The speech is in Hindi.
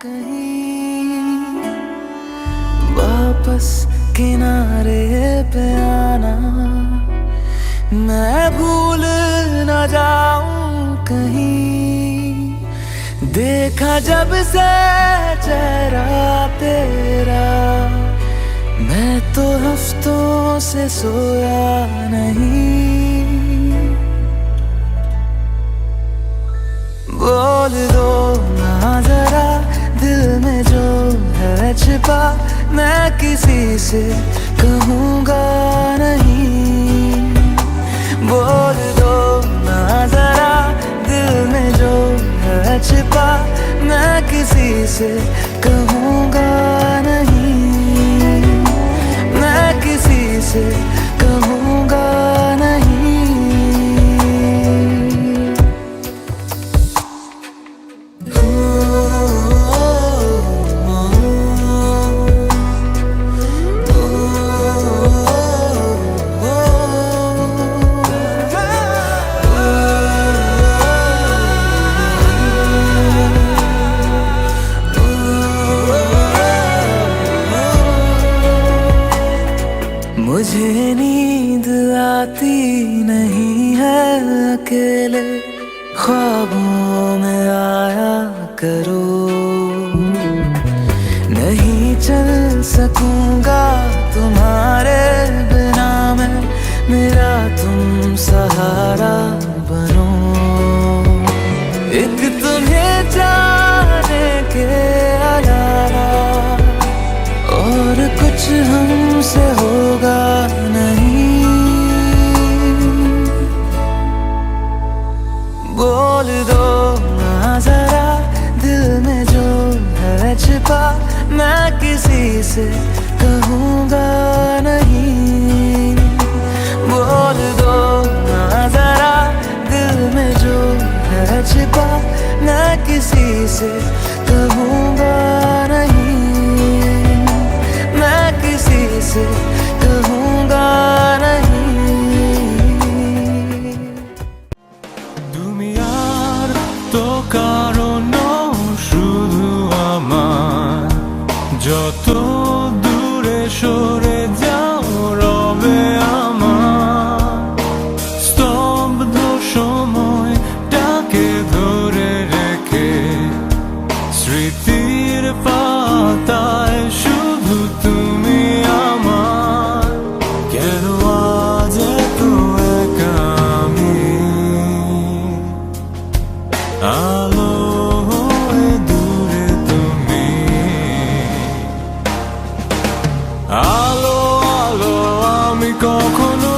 कहीं वापस किनारे पे आना, मैं भूल न जाऊं कहीं। देखा जब से चेहरा तेरा, मैं तो हफ्तों से सोया नहीं। बोल दो ना जरा दिल में जो है छिपा, मैं किसी से कहूँगा नहीं। बोल दो ना जरा दिल में जो है छिपा, मैं किसी से कहूँगा नहीं। मैं किसी से कहूँगा नहीं। मुझे नींद आती नहीं है अकेले, ख्वाबों में आया करो। नहीं चल सकूंगा तुम्हारे बिना मैं, मेरा तुम सहारा बनो। एक तुम्हें जाने के अलावा और कुछ हमसे होगा नहीं। बोल दो ना जरा दिल में जो है छिपा, मैं किसी से कहूँगा नहीं। बोल दो ना जरा दिल में जो है छिपा, मैं किसी से कहूँगा नहीं। मैं किसी से कहूँगा नहीं। তুমি আর তো কারণ শুধু আমার, যত দূরে সরে যাও রবে আমার। স্তব্ধ সময়টাকে ধরে রেখে স্মৃতির পাতায় শুধু তুমি আমার। কেন আজ এত একা আমি, আলো হয়ে দূরে তুমি। আলো আলো আমি কখনো